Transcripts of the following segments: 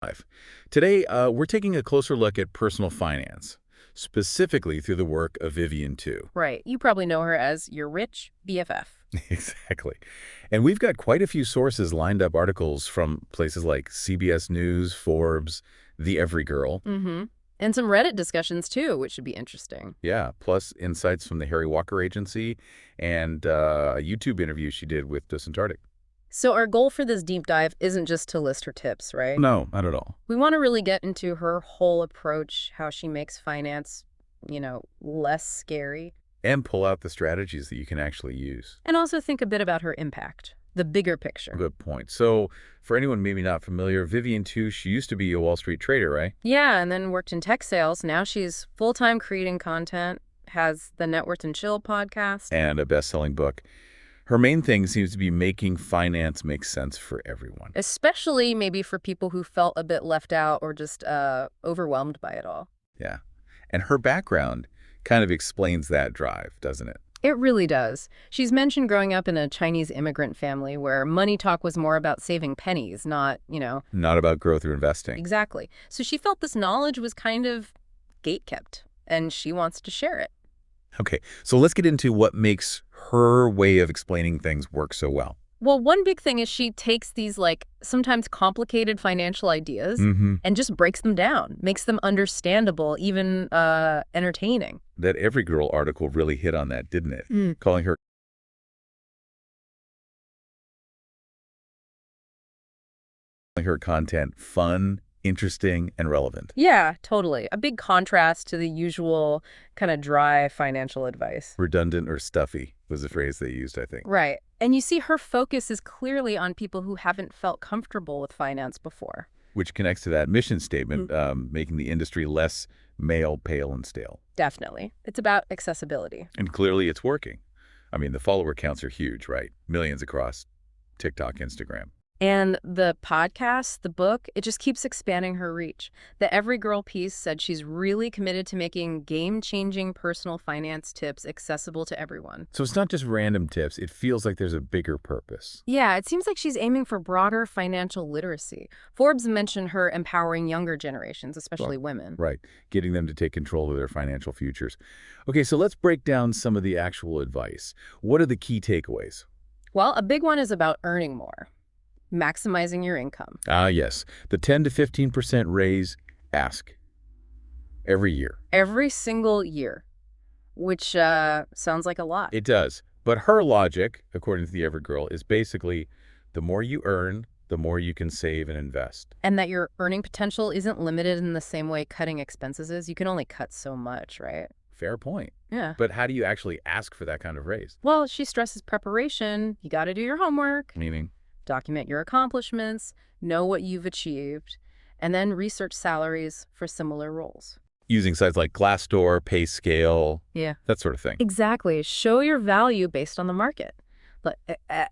Life. Today, we're taking a closer look at personal finance, specifically through the work of Vivian Tu. Right. You probably know her as your rich BFF. Exactly. And we've got quite a few sources lined up articles from places like CBS News, Forbes, The Every Girl. Mm-hmm. And some Reddit discussions, too, which should be interesting. Yeah, plus insights from the Harry Walker Agency and a YouTube interview she did with Docentardic. So our goal for this deep dive isn't just to list her tips, right? No, not at all. We want to really get into her whole approach, how she makes finance, less scary, And pull out the strategies that you can actually use. and also think a bit about her impact, the bigger picture. Good point. So for anyone maybe not familiar, Vivian Tu, she used to be a Wall Street trader, right? Yeah, and then worked in tech sales. Now she's full-time creating content, has the Net Worth and Chill podcast. And a best-selling book. Her main thing seems to be making finance make sense for everyone. Especially maybe for people who felt a bit left out or just overwhelmed by it all. Yeah. And her background kind of explains that drive, doesn't it? It really does. She's mentioned growing up in a Chinese immigrant family where money talk was more about saving pennies, not. Not about growth or investing. Exactly. So she felt this knowledge was kind of gatekept, and she wants to share it. Okay, so let's get into what makes her way of explaining things work so well. Well, one big thing is she takes these, sometimes complicated financial ideas and just breaks them down, makes them understandable, even entertaining. That Every Girl article really hit on that, didn't it? Calling her content fun, interesting, and relevant. Yeah, totally. A big contrast to the usual kind of dry financial advice. Redundant or stuffy was the phrase they used, I think. Right. And you see her focus is clearly on people who haven't felt comfortable with finance before. Which connects to that mission statement, making the industry less male, pale, and stale. Definitely. It's about accessibility. And clearly it's working. I mean, the follower counts are huge, right? Millions across TikTok, Instagram. And the podcast, the book, it just keeps expanding her reach. The Every Girl piece said she's really committed to making game-changing personal finance tips accessible to everyone. So it's not just random tips. It feels like there's a bigger purpose. Yeah, it seems like she's aiming for broader financial literacy. Forbes mentioned her empowering younger generations, especially women. Right. Getting them to take control of their financial futures. Okay, so let's break down some of the actual advice. What are the key takeaways? Well, a big one is about earning more. Maximizing your income. Ah, yes. The 10 to 15% raise ask every year. Every single year, which sounds like a lot. It does. But her logic, according to the Every Girl, is basically the more you earn, the more you can save and invest. And that your earning potential isn't limited in the same way cutting expenses is. You can only cut so much, right? Fair point. Yeah. But how do you actually ask for that kind of raise? Well, she stresses preparation. You got to do your homework. Meaning? Document your accomplishments, know what you've achieved, and then research salaries for similar roles. Using sites like Glassdoor, PayScale, Yeah. that sort of thing. Exactly. Show your value based on the market. But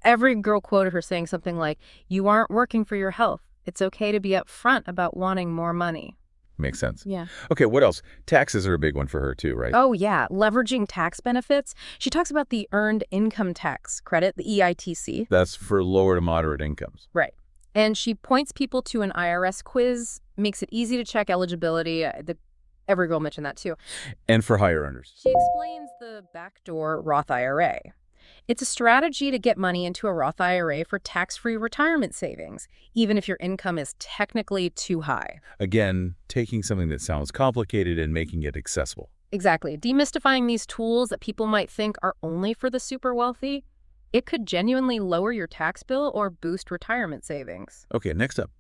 Every Girl quoted her saying something like, "You aren't working for your health. It's okay to be upfront about wanting more money." Makes sense. Yeah. Okay, what else? Taxes are a big one for her too, right? Oh, yeah. Leveraging tax benefits. She talks about the Earned Income Tax Credit, the EITC. That's for lower to moderate incomes. Right. And she points people to an IRS quiz, makes it easy to check eligibility. Every Girl mentioned that too. And for higher earners. She explains the backdoor Roth IRA. It's a strategy to get money into a Roth IRA for tax-free retirement savings, even if your income is technically too high. Again, taking something that sounds complicated and making it accessible. Exactly. Demystifying these tools that people might think are only for the super wealthy, it could genuinely lower your tax bill or boost retirement savings. Okay, next up.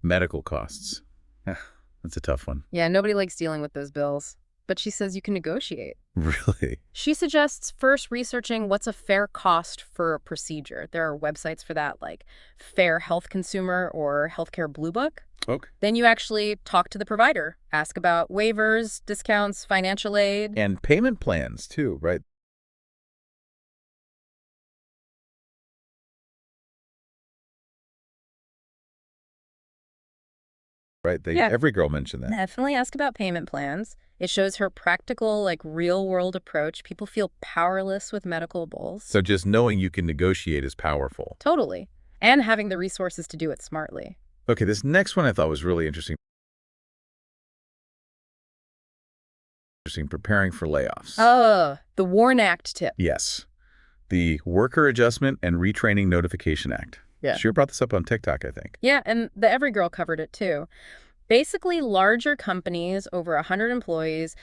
Medical costs. That's a tough one. Yeah, nobody likes dealing with those bills. But she says you can negotiate. Really? She suggests first researching what's a fair cost for a procedure. There are websites for that, like Fair Health Consumer or Healthcare Blue Book. Okay. Then you actually talk to the provider, ask about waivers, discounts, financial aid. And payment plans too, right? Right? Yeah. Every Girl mentioned that. Definitely ask about payment plans. It shows her practical, real-world approach. People feel powerless with medical bills. So just knowing you can negotiate is powerful. Totally. And having the resources to do it smartly. Okay, this next one I thought was really interesting. Preparing for layoffs. Oh, the WARN Act tip. Yes. The Worker Adjustment and Retraining Notification Act. Yeah. She brought this up on TikTok, I think. Yeah, and the Every Girl covered it too. Basically, larger companies over 100 employees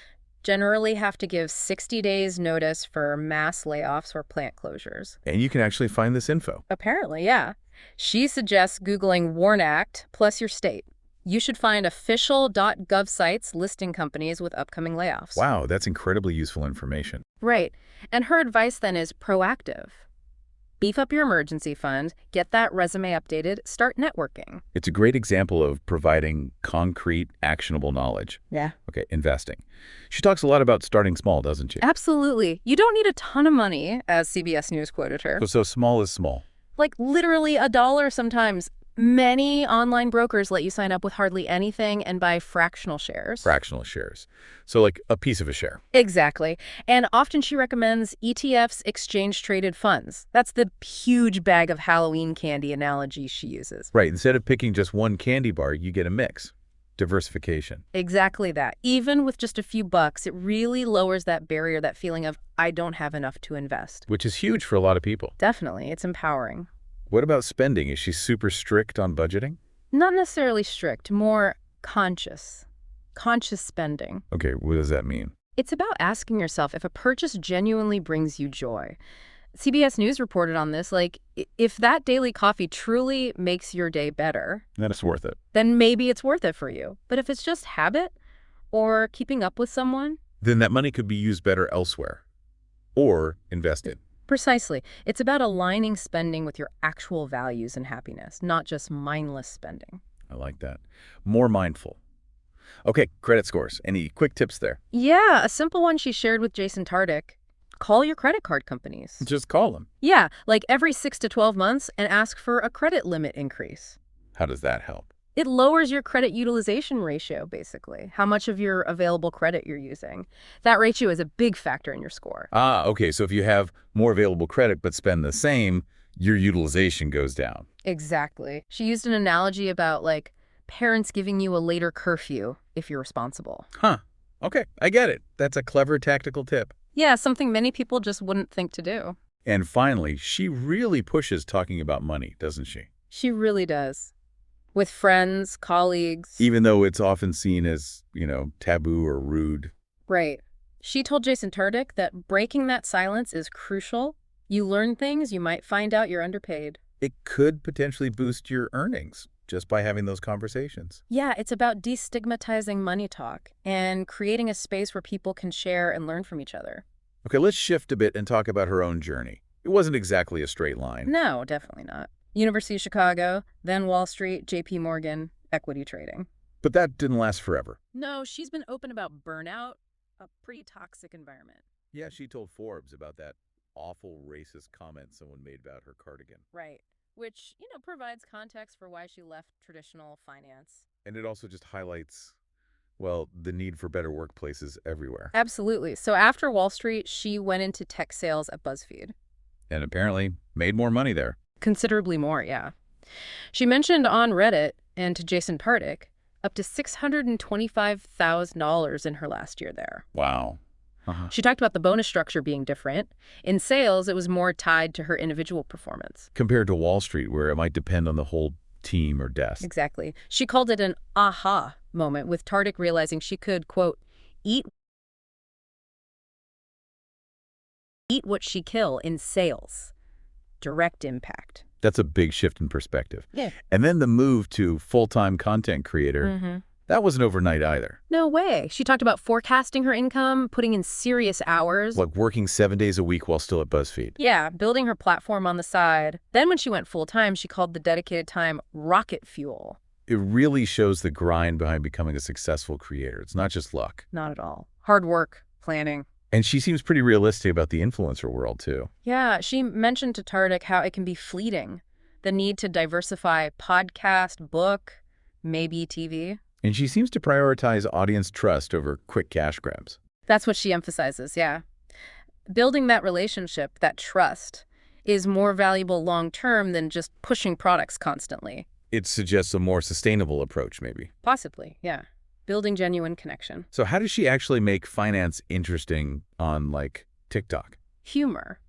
generally have to give 60 days notice for mass layoffs or plant closures. And you can actually find this info. Apparently, yeah. She suggests Googling WARN Act plus your state. You should find official.gov sites listing companies with upcoming layoffs. Wow, that's incredibly useful information. Right. And her advice then is proactive. Beef up your emergency fund, get that resume updated, start networking. It's a great example of providing concrete, actionable knowledge. Yeah. Okay, investing. She talks a lot about starting small, doesn't she? Absolutely. You don't need a ton of money, as CBS News quoted her. So small is small. Like literally $1 sometimes. Many online brokers let you sign up with hardly anything and buy fractional shares. Fractional shares. So like a piece of a share. Exactly. And often she recommends ETFs, exchange-traded funds. That's the huge bag of Halloween candy analogy she uses. Right. Instead of picking just one candy bar, you get a mix. Diversification. Exactly that. Even with just a few bucks, it really lowers that barrier, that feeling of, I don't have enough to invest. Which is huge for a lot of people. Definitely. It's empowering. What about spending? Is she super strict on budgeting? Not necessarily strict, more conscious. Conscious spending. Okay, what does that mean? It's about asking yourself if a purchase genuinely brings you joy. CBS News reported on this, like, if that daily coffee truly makes your day better, Then it's worth it. then maybe it's worth it for you. But if it's just habit or keeping up with someone, Then that money could be used better elsewhere. Or invested. precisely. It's about aligning spending with your actual values and happiness, not just mindless spending. I like that. More mindful. Okay, credit scores. Any quick tips there? Yeah, a simple one she shared with Jason Tardik. Call your credit card companies. Just call them. Yeah, like every 6 to 12 months and ask for a credit limit increase. How does that help? It lowers your credit utilization ratio, basically, how much of your available credit you're using. That ratio is a big factor in your score. Ah, okay, so if you have more available credit but spend the same, your utilization goes down. Exactly. She used an analogy about, like, parents giving you a later curfew if you're responsible. Huh. Okay, I get it. That's a clever tactical tip. Yeah, something many people just wouldn't think to do. And finally, she really pushes talking about money, doesn't she? She really does. With friends, colleagues. Even though it's often seen as, taboo or rude. Right. She told Jason Tardik that breaking that silence is crucial. You learn things, you might find out you're underpaid. It could potentially boost your earnings just by having those conversations. Yeah, it's about destigmatizing money talk and creating a space where people can share and learn from each other. Okay, let's shift a bit and talk about her own journey. It wasn't exactly a straight line. No, definitely not. University of Chicago, then Wall Street, JP Morgan, equity trading. But that didn't last forever. No, she's been open about burnout, a pretty toxic environment. Yeah, she told Forbes about that awful racist comment someone made about her cardigan. Right. Which, provides context for why she left traditional finance. And it also just highlights, well, the need for better workplaces everywhere. Absolutely. So after Wall Street, she went into tech sales at BuzzFeed. And apparently made more money there. Considerably more, yeah. She mentioned on Reddit, and to Jason Tardik, up to $625,000 in her last year there. Wow. She talked about the bonus structure being different. In sales, it was more tied to her individual performance. Compared to Wall Street, where it might depend on the whole team or desk. Exactly. She called it an aha moment, with Tardik realizing she could, quote, eat what she kill in sales. Direct impact. That's a big shift in perspective. Yeah. And then the move to full-time content creator, that wasn't overnight either. No way. She talked about forecasting her income, putting in serious hours. Like working 7 days a week while still at BuzzFeed. Yeah, building her platform on the side. Then when she went full-time, she called the dedicated time rocket fuel. It really shows the grind behind becoming a successful creator. It's not just luck. Not at all. Hard work, planning. And she seems pretty realistic about the influencer world, too. Yeah, she mentioned to Tardik how it can be fleeting. The need to diversify podcast, book, maybe TV. And she seems to prioritize audience trust over quick cash grabs. That's what she emphasizes, yeah. Building that relationship, that trust, is more valuable long-term than just pushing products constantly. It suggests a more sustainable approach, maybe. Possibly, yeah. Building genuine connection. So how does she actually make finance interesting on, like, TikTok? Humor.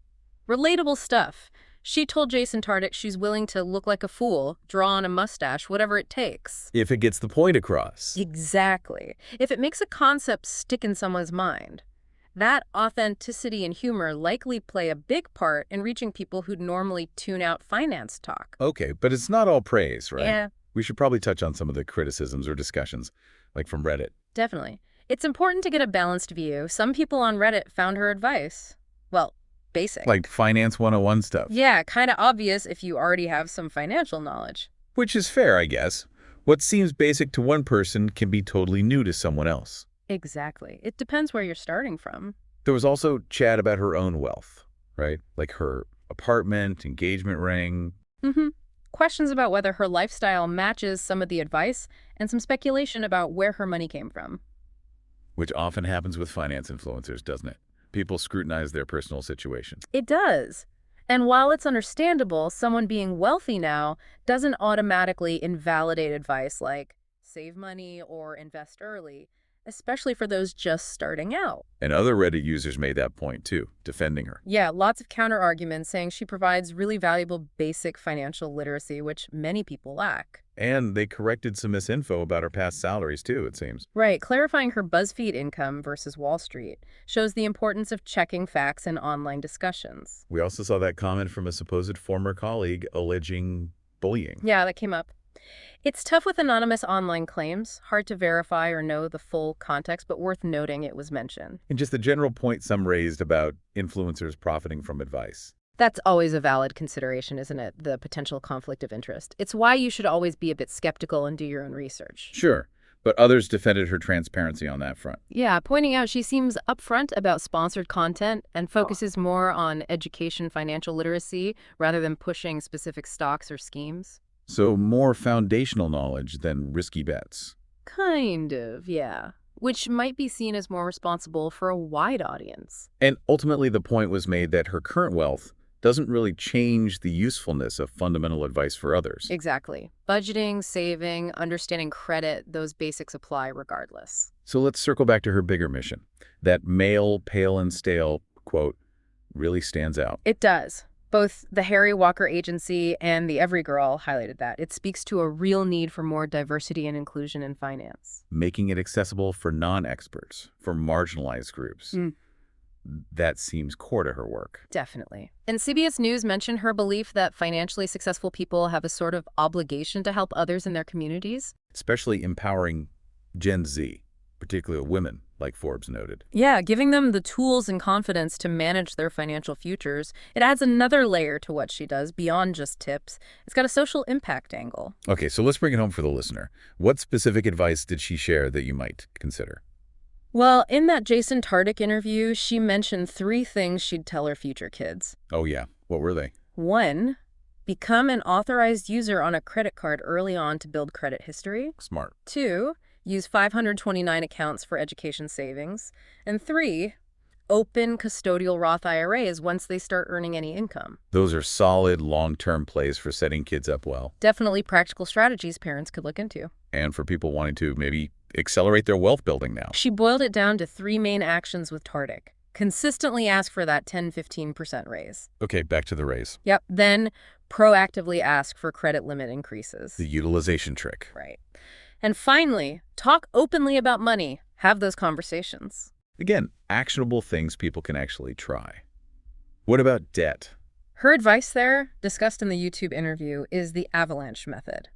Relatable stuff. She told Jason Tartick she's willing to look like a fool, draw on a mustache, whatever it takes. If it gets the point across. Exactly. If it makes a concept stick in someone's mind. That authenticity and humor likely play a big part in reaching people who'd normally tune out finance talk. Okay, but it's not all praise, right? Yeah, We should probably touch on some of the criticisms or discussions, like from Reddit. definitely. It's important to get a balanced view. Some people on Reddit found her advice, well, basic. Like Finance 101 stuff. Yeah, kind of obvious if you already have some financial knowledge. Which is fair, I guess. What seems basic to one person can be totally new to someone else. Exactly. It depends where you're starting from. There was also chat about her own wealth, right? Like her apartment, engagement ring. Mm-hmm. Questions about whether her lifestyle matches some of the advice, and some speculation about where her money came from. Which often happens with finance influencers, doesn't it? People scrutinize their personal situation. It does. And while it's understandable, someone being wealthy now doesn't automatically invalidate advice like save money or invest early, especially for those just starting out. And other Reddit users made that point too, defending her. Yeah, lots of counter-arguments saying she provides really valuable basic financial literacy, which many people lack. And they corrected some misinfo about her past salaries too, it seems. Right, clarifying her BuzzFeed income versus Wall Street shows the importance of checking facts in online discussions. We also saw that comment from a supposed former colleague alleging bullying. Yeah, that came up. It's tough with anonymous online claims, hard to verify or know the full context, but worth noting it was mentioned. And just the general point some raised about influencers profiting from advice. That's always a valid consideration, isn't it? The potential conflict of interest. It's why you should always be a bit skeptical and do your own research. Sure, but others defended her transparency on that front. Yeah, pointing out she seems upfront about sponsored content and focuses more on education, financial literacy, rather than pushing specific stocks or schemes. So more foundational knowledge than risky bets. Kind of, yeah. Which might be seen as more responsible for a wide audience. And ultimately the point was made that her current wealth doesn't really change the usefulness of fundamental advice for others. Exactly. Budgeting, saving, understanding credit, those basics apply regardless. So let's circle back to her bigger mission. That male, pale and stale, quote, really stands out. It does. Both the Harry Walker Agency and the Every Girl highlighted that. It speaks to a real need for more diversity and inclusion in finance. Making it accessible for non-experts, for marginalized groups. That seems core to her work. Definitely. And CBS News mentioned her belief that financially successful people have a sort of obligation to help others in their communities. Especially empowering Gen Z, particularly women, like Forbes noted. Yeah, giving them the tools and confidence to manage their financial futures. It adds another layer to what she does beyond just tips. It's got a social impact angle. Okay, so let's bring it home for the listener. What specific advice did she share that you might consider? Well, in that Jason Tartick interview, she mentioned 3 things she'd tell her future kids. Oh yeah, what were they? 1, become an authorized user on a credit card early on to build credit history. Smart. 2, use 529 accounts for education savings. And 3, open custodial Roth IRAs once they start earning any income. Those are solid long-term plays for setting kids up well. Definitely practical strategies parents could look into. And for people wanting to maybe accelerate their wealth building now. She boiled it down to 3 main actions with Tartick. Consistently ask for that 10-15% raise. Okay, back to the raise. Yep. Then proactively ask for credit limit increases. The utilization trick. Right. And finally, talk openly about money. Have those conversations. Again, actionable things people can actually try. What about debt? Her advice there, discussed in the YouTube interview, is the avalanche method.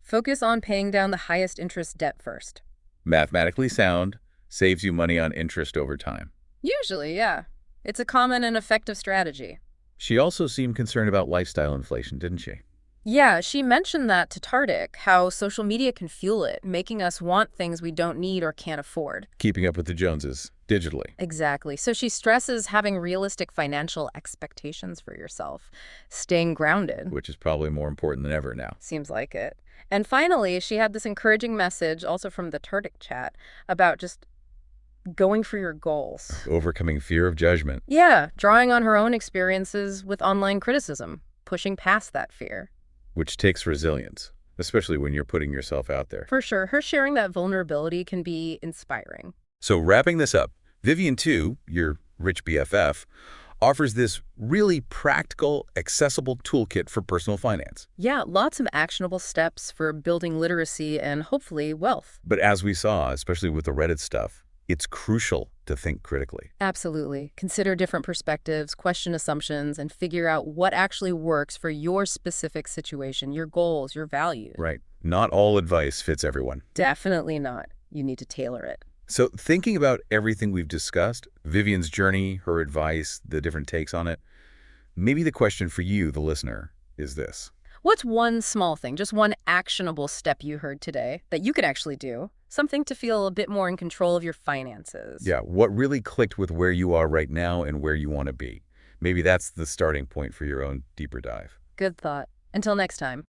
Focus on paying down the highest interest debt first. Mathematically sound, saves you money on interest over time. Usually, yeah. It's a common and effective strategy. She also seemed concerned about lifestyle inflation, didn't she? Yeah, she mentioned that to Tartick, how social media can fuel it, making us want things we don't need or can't afford. Keeping up with the Joneses, digitally. Exactly. So she stresses having realistic financial expectations for yourself, staying grounded. Which is probably more important than ever now. Seems like it. And finally, she had this encouraging message, also from the Tartick chat, about just going for your goals. Overcoming fear of judgment. Yeah, drawing on her own experiences with online criticism, pushing past that fear. Which takes resilience. especially when you're putting yourself out there. For sure, her sharing that vulnerability can be inspiring. So wrapping this up, Vivian Tu, your rich BFF, offers this really practical, accessible toolkit for personal finance. Yeah, lots of actionable steps for building literacy and hopefully wealth. But as we saw, especially with the Reddit stuff, it's crucial to think critically. Absolutely. Consider different perspectives, question assumptions, and figure out what actually works for your specific situation, your goals, your values. Right. Not all advice fits everyone. Definitely not. You need to tailor it. So thinking about everything we've discussed, Vivian's journey, her advice, the different takes on it, maybe the question for you, the listener, is this. What's one small thing, just one actionable step you heard today that you could actually do? Something to feel a bit more in control of your finances. Yeah, what really clicked with where you are right now and where you want to be? Maybe that's the starting point for your own deeper dive. Good thought. Until next time.